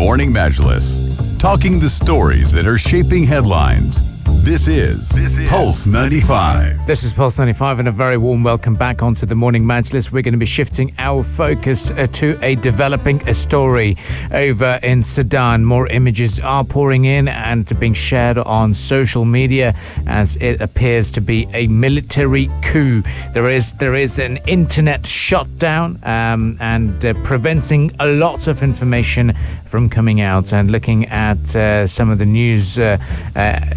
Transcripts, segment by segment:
Morning Majlis, talking the stories that are shaping headlines. This is Pulse 95. This is Pulse 95 and a very warm welcome back onto the Morning Majlis. We're going to be shifting our focus to a developing story over in Sudan. More images are pouring in and being shared on social media as it appears to be a military coup. There is an internet shutdown and preventing a lot of information from coming out. And looking at some of the news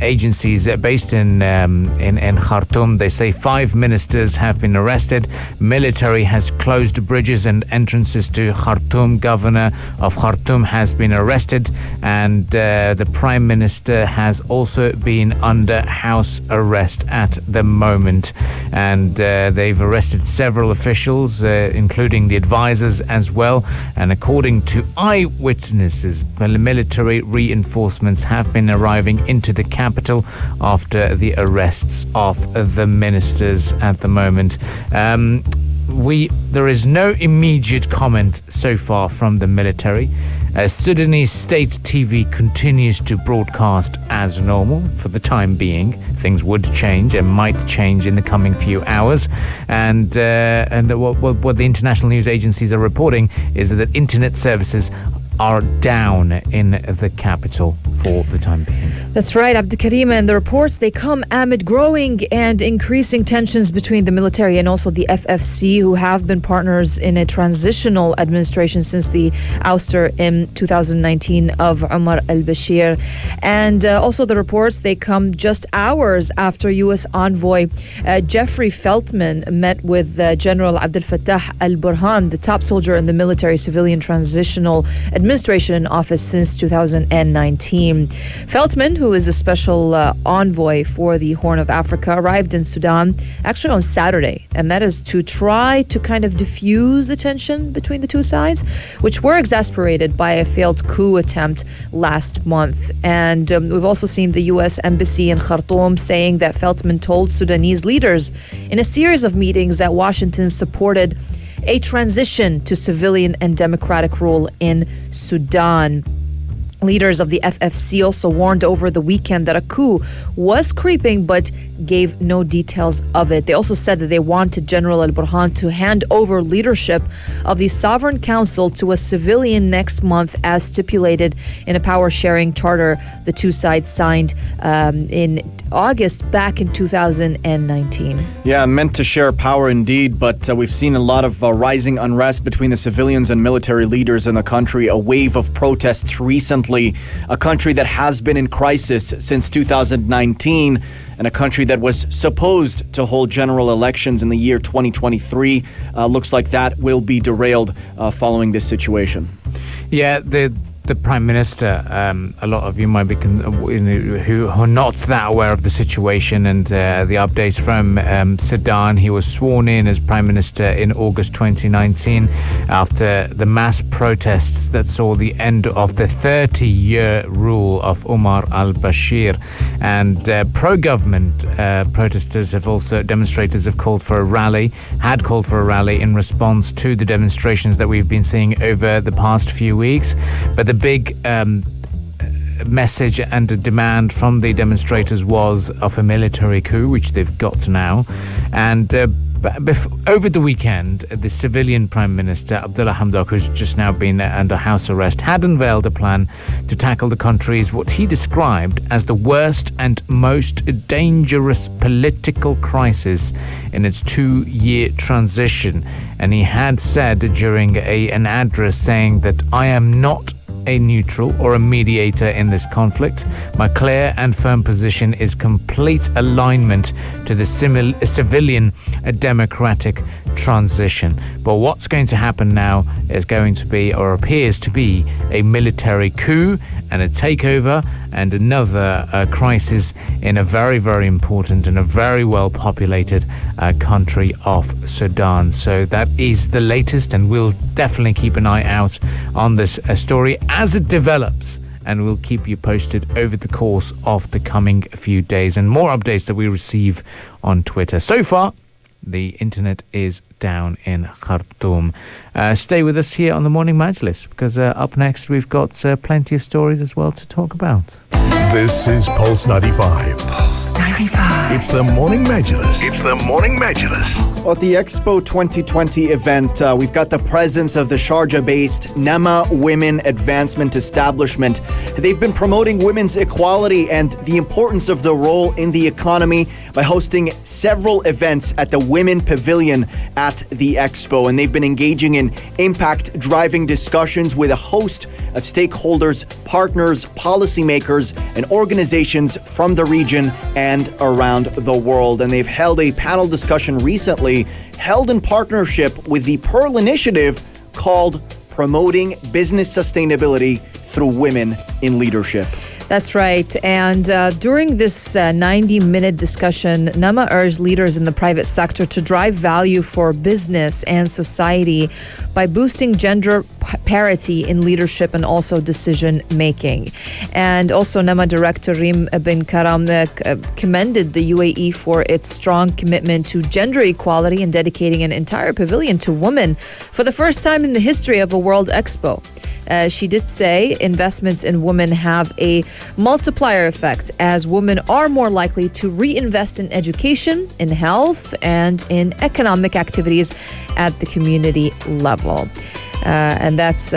agencies based in Khartoum, they say 5 ministers have been arrested. Military has closed bridges and entrances to Khartoum. Governor of Khartoum has been arrested, and the Prime Minister has also been under house arrest at the moment. And they've arrested several officials, including the advisors as well. And according to eyewitnesses, military reinforcements have been arriving into the capital after the arrests of the ministers at the moment. There is no immediate comment so far from the military. Sudanese state TV continues to broadcast as normal for the time being. Things would change and might change in the coming few hours. And what the international news agencies are reporting is that internet services are down in the capital for the time being. That's right, Abdikarim, and the reports, they come amid growing and increasing tensions between the military and also the FFC, who have been partners in a transitional administration since the ouster in 2019 of Omar al-Bashir. And also the reports, they come just hours after U.S. envoy Jeffrey Feltman met with General Abdel Fattah al-Burhan, the top soldier in the military-civilian transitional administration in office since 2019. Feltman, who is a special envoy for the Horn of Africa, arrived in Sudan actually on Saturday, and that is to try to kind of diffuse the tension between the two sides, which were exasperated by a failed coup attempt last month. And we've also seen the U.S. Embassy in Khartoum saying that Feltman told Sudanese leaders in a series of meetings that Washington supported a transition to civilian and democratic rule in Sudan. Leaders of the FFC also warned over the weekend that a coup was creeping, but gave no details of it. They also said that they wanted General al-Burhan to hand over leadership of the Sovereign Council to a civilian next month, as stipulated in a power-sharing charter the two sides signed in August back in 2019. Yeah, meant to share power indeed, but we've seen a lot of rising unrest between the civilians and military leaders in the country, a wave of protests recently, a country that has been in crisis since 2019, and a country that was supposed to hold general elections in the year 2023. Looks like that will be derailed following this situation. Yeah, the Prime Minister, a lot of you might be who are not that aware of the situation and the updates from Sudan. He was sworn in as Prime Minister in August 2019 after the mass protests that saw the end of the 30-year rule of Omar al-Bashir. And pro-government protesters demonstrators have called for a rally in response to the demonstrations that we've been seeing over the past few weeks. But the big message and a demand from the demonstrators was of a military coup, which they've got now. And over the weekend, the civilian Prime Minister, Abdullah Hamdok, who's just now been under house arrest, had unveiled a plan to tackle the country's what he described as the worst and most dangerous political crisis in its 2-year transition. And he had said during an address saying that I am not a neutral or a mediator in this conflict. My clear and firm position is complete alignment to the civilian democratic transition. But what's going to happen now is going to be, or appears to be, a military coup and a takeover and another crisis in a very, very important and a very well populated country of Sudan. So that is the latest, and we'll definitely keep an eye out on this story as it develops, and we'll keep you posted over the course of the coming few days, and more updates that we receive on Twitter. So far, the internet is down in Khartoum. Stay with us here on the Morning Majlis, because up next we've got plenty of stories as well to talk about. This is Pulse 95. Pulse 95. It's the Morning Majlis. It's the Morning Majlis. Well, at the Expo 2020 event, we've got the presence of the Sharjah-based Nama Women Advancement Establishment. They've been promoting women's equality and the importance of the role in the economy by hosting several events at the Women Pavilion at the Expo. And they've been engaging in impact-driving discussions with a host of stakeholders, partners, policymakers, and organizations from the region and around the world. And they've held a panel discussion recently, held in partnership with the Pearl Initiative, called Promoting Business Sustainability Through Women in Leadership. That's right. And during this 90-minute discussion, Nama urged leaders in the private sector to drive value for business and society by boosting gender parity in leadership and also decision making. And also Nama Director Reem bin Karam commended the UAE for its strong commitment to gender equality and dedicating an entire pavilion to women for the first time in the history of a World Expo. She did say investments in women have a multiplier effect, as women are more likely to reinvest in education, in health, and in economic activities at the community level. And those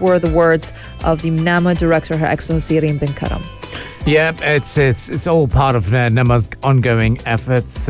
were the words of the NAMA director, Her Excellency Reem bin Karam. Yeah, it's all part of NAMA's ongoing efforts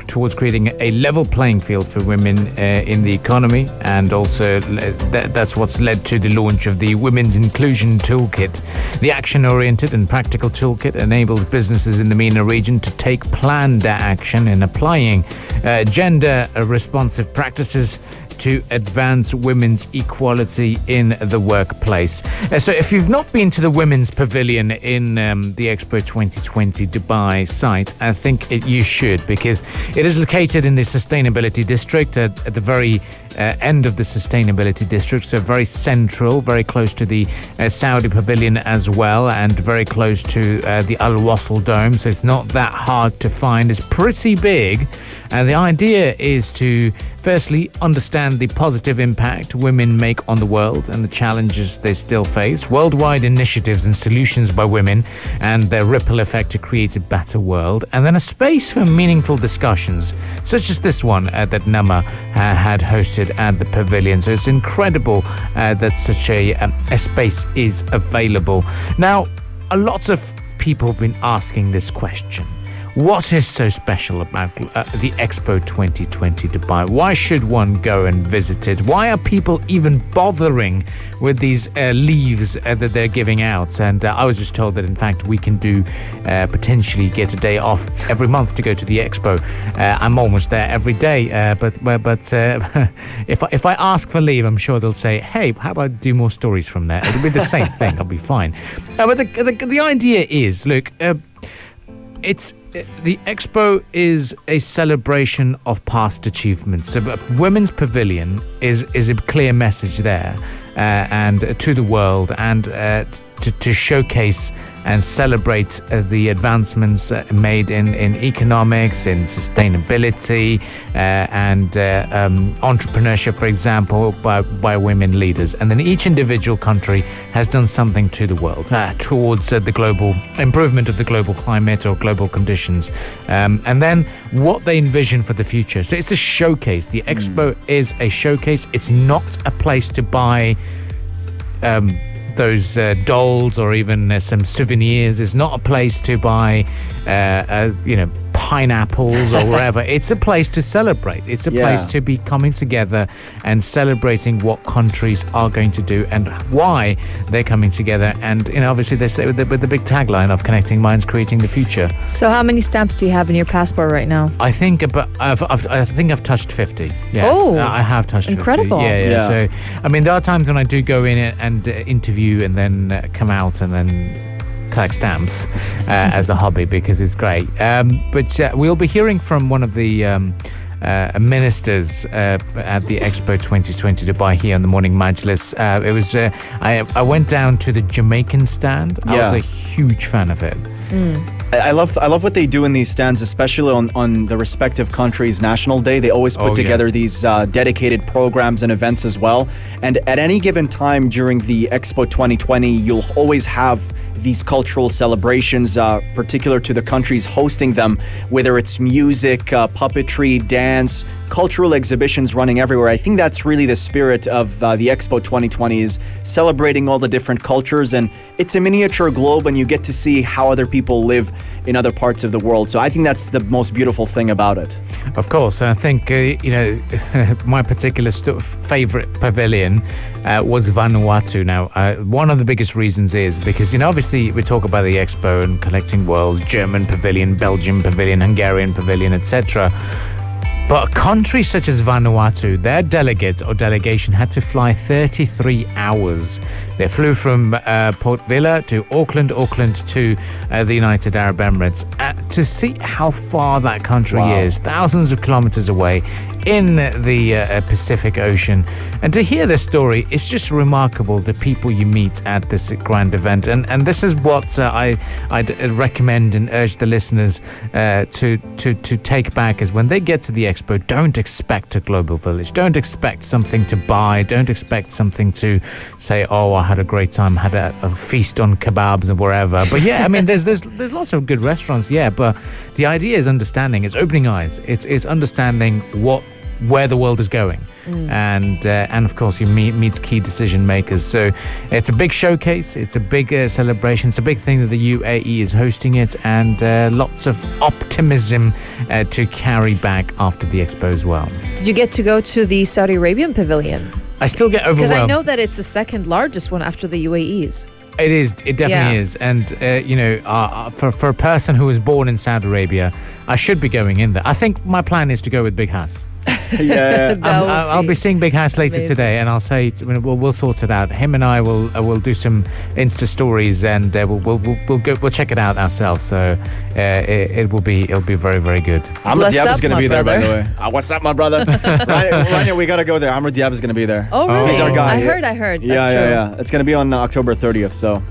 towards creating a level playing field for women in the economy, and also that's what's led to the launch of the Women's Inclusion Toolkit. The action-oriented and practical toolkit enables businesses in the MENA region to take planned action in applying gender-responsive practices to advance women's equality in the workplace. So if you've not been to the Women's Pavilion in the Expo 2020 Dubai site, I think you should, because it is located in the Sustainability District at the very end of the Sustainability District, so very central, very close to the Saudi Pavilion as well, and very close to the Al Wasl Dome, so it's not that hard to find. It's pretty big, and the idea is to firstly understand the positive impact women make on the world and the challenges they still face, worldwide initiatives and solutions by women and their ripple effect to create a better world, and then a space for meaningful discussions such as this one that Nama had hosted at the pavilion. So it's incredible that such a space is available. Now, a lot of people have been asking this question. What is so special about the Expo 2020 Dubai? Why should one go and visit it? Why are people even bothering with these leaves that they're giving out? And I was just told that, in fact, we can potentially get a day off every month to go to the Expo. I'm almost there every day, but if I ask for leave, I'm sure they'll say, hey, how about do more stories from there? It'll be the same thing. I'll be fine. But the idea is, look, the Expo is a celebration of past achievements. So Women's Pavilion is a clear message there, and to the world, and to showcase and celebrate the advancements made in economics, in sustainability, and entrepreneurship, for example, by women leaders. And then each individual country has done something to the world towards the global improvement of the global climate or global conditions, and then what they envision for the future. So it's a showcase. The Expo is a showcase. It's not a place to buy those dolls or even some souvenirs. Is not a place to buy pineapples or wherever. It's a place to celebrate. It's a place to be coming together and celebrating what countries are going to do and why they're coming together. And obviously they say with the big tagline of connecting minds, creating the future. So how many stamps do you have in your passport right now? I think I've touched 50. Yes, oh, I have touched 50. Incredible. Yeah. So I mean, there are times when I do go in and interview and then come out and then collect stamps as a hobby, because it's great. But we'll be hearing from one of the ministers at the Expo 2020 Dubai here on the Morning Majlis. It was I went down to the Jamaican stand. I was a huge fan of it. I love what they do in these stands, especially on the respective country's national day. They always put together these dedicated programs and events as well. And at any given time during the Expo 2020, you'll always have these cultural celebrations, particular to the countries hosting them, whether it's music, puppetry, dance, cultural exhibitions running everywhere. I think that's really the spirit of the Expo 2020, is celebrating all the different cultures, and it's a miniature globe and you get to see how other people live in other parts of the world. So I think that's the most beautiful thing about it. Of course, I think, my particular favorite pavilion was Vanuatu. Now, one of the biggest reasons is because, obviously we talk about the Expo and collecting worlds, German pavilion, Belgian pavilion, Hungarian pavilion, etc. But countries such as Vanuatu, their delegates or delegation had to fly 33 hours. They flew from Port Vila to Auckland to the United Arab Emirates to see how far that country is, thousands of kilometers away in the Pacific Ocean. And to hear this story, it's just remarkable, the people you meet at this grand event. And this is what I'd recommend and urge the listeners to take back, is when they get to the Expo, don't expect a global village. Don't expect something to buy. Don't expect something to say, oh, I had a great time, had a feast on kebabs and wherever. But yeah, I mean, there's lots of good restaurants, yeah, but the idea is understanding. It's opening eyes. It's understanding where the world is going. And of course you meet key decision makers. So it's a big showcase, it's a big celebration, it's a big thing that the UAE is hosting it, and lots of optimism to carry back after the Expo as well. Did you get to go to the Saudi Arabian pavilion? I still get overwhelmed. Because I know that it's the second largest one after the UAE's. It is. It definitely is. And, for a person who was born in Saudi Arabia, I should be going in there. I think my plan is to go with Big Hass. I'll be seeing Big Hass later today, and I'll say we'll sort it out. Him and I will do some Insta stories, and we'll check it out ourselves. So it'll be very, very good. Amr Diab is going to be there, by the way. What's up, my brother? Rania, we got to go there. Amr Diab is going to be there. Oh, really? He's our guy. I heard. Yeah. It's going to be on October 30th. So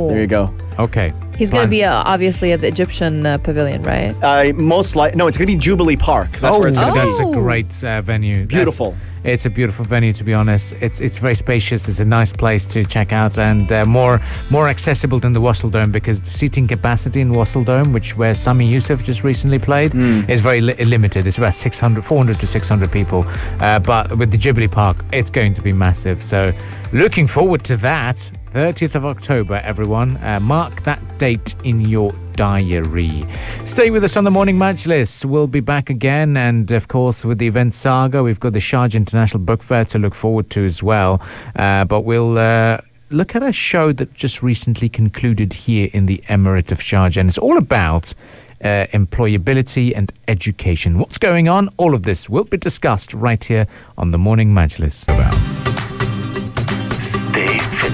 there you go. Okay. He's going to be obviously at the Egyptian pavilion, right? Most likely, no. It's going to be Jubilee Park. That's where it's going to be. That's a great venue. Beautiful. It's a beautiful venue, to be honest. It's very spacious. It's a nice place to check out, and more accessible than the Wassel Dome, because the seating capacity in Wassel Dome, where Sami Yusuf just recently played, is very limited. It's about 400 to 600 people. But with the Jubilee Park, it's going to be massive. So looking forward to that. 30th of October, everyone. Mark that date in your diary. Stay with us on the Morning Majlis. We'll be back again, and of course with the event saga, we've got the Sharjah International Book Fair to look forward to as well. But we'll look at a show that just recently concluded here in the Emirate of Sharjah, and it's all about employability and education. What's going on? All of this will be discussed right here on the Morning Majlis. Stay fit.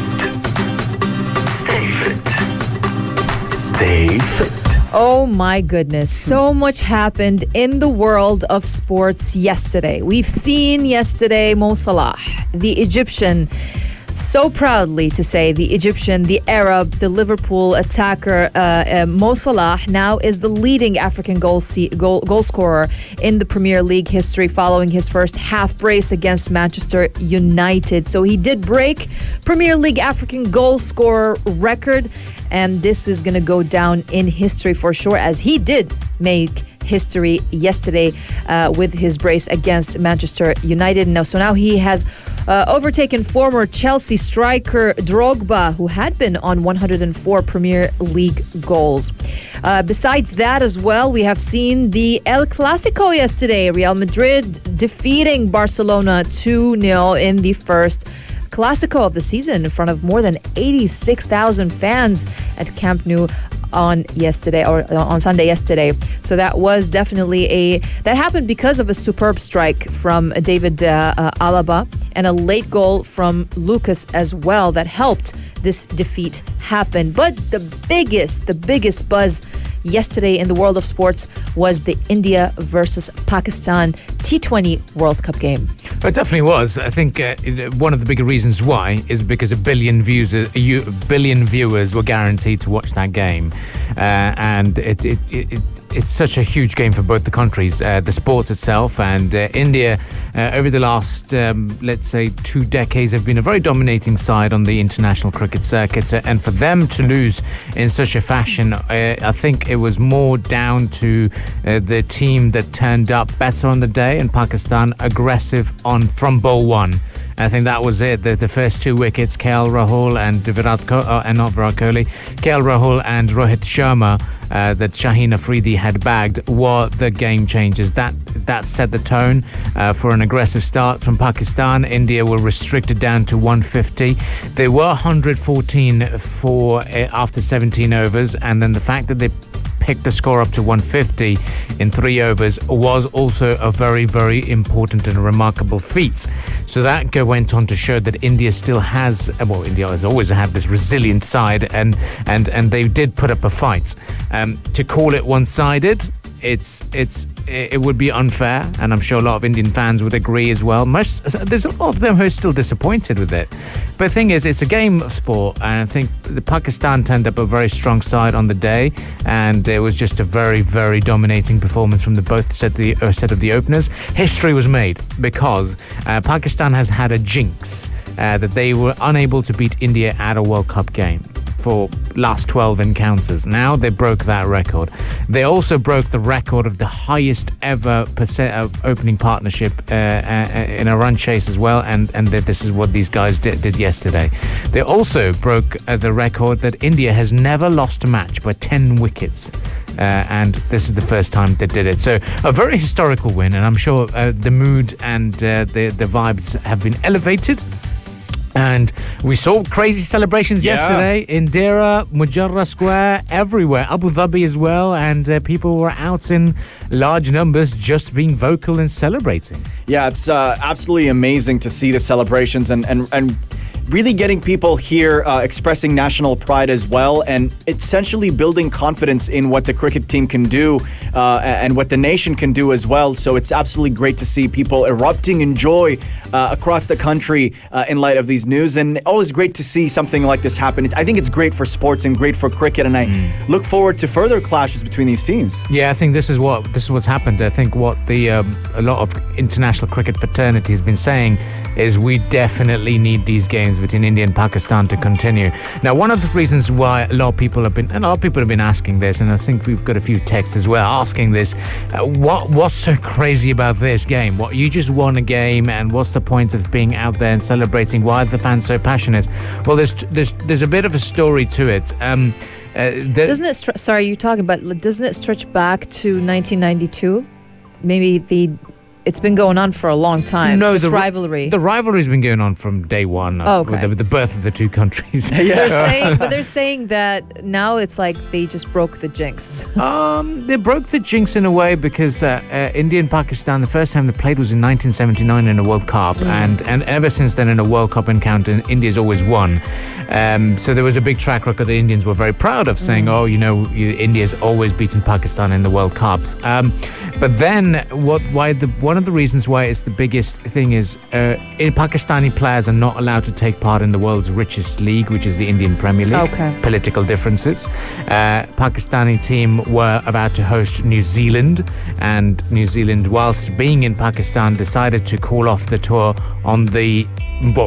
Stay fit. Stay fit. Oh my goodness. So much happened in the world of sports yesterday. We've seen yesterday Mo Salah, the Egyptian, so proudly to say the Egyptian, the Arab, the Liverpool attacker, Mo Salah now is the leading African goal scorer in the Premier League history, following his first half brace against Manchester United. So he did break Premier League African goal scorer record, and this is going to go down in history for sure, as he did make history yesterday with his brace against Manchester United. Now he has overtaken former Chelsea striker Drogba, who had been on 104 Premier League goals. Besides that as well, we have seen the El Clasico yesterday. Real Madrid defeating Barcelona 2-0 in the first Clasico of the season in front of more than 86,000 fans at Camp Nou on Sunday yesterday. So that was definitely that happened because of a superb strike from David Alaba and a late goal from Lucas as well that helped this defeat happen. But the biggest buzz yesterday in the world of sports was the India versus Pakistan T20 World Cup game. It definitely was. I think one of the bigger reasons why is because a billion viewers were guaranteed to watch that game, and it's such a huge game for both the countries, the sport itself, and India over the last, let's say, 2 decades have been a very dominating side on the international cricket circuit, and for them to lose in such a fashion, I think it was more down to the team that turned up better on the day, and Pakistan aggressive from ball one. I think that was it. The first 2 wickets, KL Rahul and not Virat Kohli, KL Rahul and Rohit Sharma, that Shaheen Afridi had bagged, were the game changers. That set the tone for an aggressive start from Pakistan. India were restricted down to 150. They were 114 after 17 overs, and then the fact that they picked the score up to 150 in 3 overs was also a very, very important and remarkable feat. So that went on to show that India still has, India has always had this resilient side, and they did put up a fight. To call it one-sided, it would be unfair, and I'm sure a lot of Indian fans would agree as well. There's a lot of them who are still disappointed with it. But the thing is, it's a game of sport, and I think the Pakistan turned up a very strong side on the day, and it was just a very, very dominating performance from both set of the openers. History was made because Pakistan has had a jinx that they were unable to beat India at a World Cup game for last 12 encounters. Now they broke that record. They also broke the record of the highest ever opening partnership in a run chase as well, and this is what these guys did yesterday. They also broke the record that India has never lost a match by 10 wickets. And this is the first time they did it. So a very historical win, and I'm sure the mood and the vibes have been elevated. And we saw crazy celebrations yesterday in Dera, Mujarrah Square, everywhere, Abu Dhabi as well, and people were out in large numbers just being vocal and celebrating. Yeah, it's absolutely amazing to see the celebrations and really getting people here expressing national pride as well, and essentially building confidence in what the cricket team can do and what the nation can do as well. So it's absolutely great to see people erupting in joy across the country in light of these news, and always great to see something like this happen. I think it's great for sports and great for cricket, and I look forward to further clashes between these teams. Yeah, I think this is what's happened. I think what a lot of international cricket fraternity has been saying is we definitely need these games between India and Pakistan to continue. Now, one of the reasons why a lot of people have been asking this, and I think we've got a few texts as well asking this, what's so crazy about this game? What, you just won a game, and what's the point of being out there and celebrating? Why are the fans so passionate? Well, there's a bit of a story to it. Doesn't it? Doesn't it stretch back to 1992? Maybe it's been going on for a long time. No, this rivalry. The rivalry's been going on from day one with the birth of the two countries. They're saying that now it's like they just broke the jinx. They broke the jinx in a way because India and Pakistan, the first time they played was in 1979 in a World Cup, and ever since then in a World Cup encounter, India's always won. So there was a big track record the Indians were very proud of, saying, India's always beaten Pakistan in the World Cups. But then one of the reasons why it's the biggest thing is Pakistani players are not allowed to take part in the world's richest league, which is the Indian Premier League. Okay. Political differences. Pakistani team were about to host New Zealand, and New Zealand, whilst being in Pakistan, decided to call off the tour on the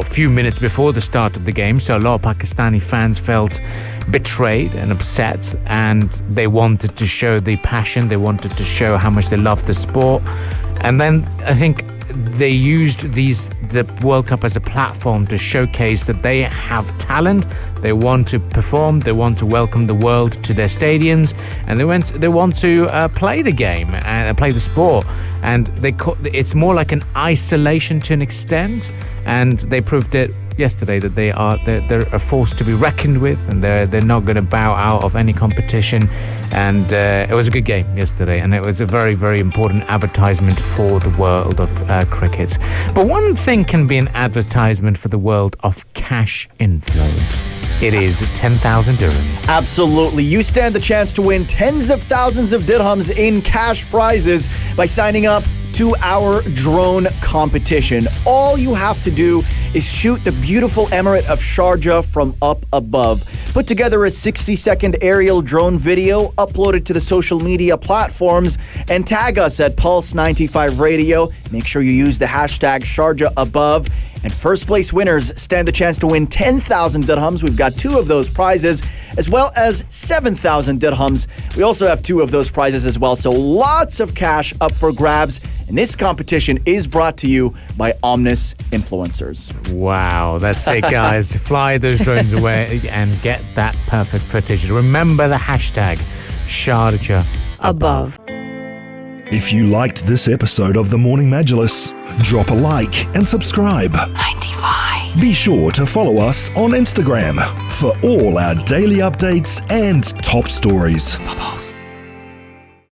few minutes before the start of the game. So a lot of Pakistani fans felt betrayed and upset, and they wanted to show the passion, they wanted to show how much they loved the sport. And then I think they used the World Cup as a platform to showcase that they have talent, they want to perform, they want to welcome the world to their stadiums, and they want to play the game and play the sport. And it's more like an isolation to an extent, and they proved it yesterday that they're a force to be reckoned with, and they're not going to bow out of any competition. And it was a good game yesterday, and it was a very, very important advertisement for the world of cricket. But one thing can be an advertisement for the world of cash inflow. It is 10,000 dirhams. Absolutely. You stand the chance to win tens of thousands of dirhams in cash prizes by signing up to our drone competition. All you have to do is shoot the beautiful emirate of Sharjah from up above. Put together a 60-second aerial drone video, upload it to the social media platforms, and tag us at Pulse 95 Radio. Make sure you use the hashtag Sharjah above. And first place winners stand the chance to win 10,000 dirhams. We've got 2 of those prizes, as well as 7,000 dirhams. We also have 2 of those prizes as well. So lots of cash up for grabs. And this competition is brought to you by Omnis Influencers. Wow, that's it, guys. Fly those drones away and get that perfect footage. Remember the hashtag Sharjah above. If you liked this episode of the Morning Majlis, drop a like and subscribe. 95. Be sure to follow us on Instagram for all our daily updates and top stories. Pulse.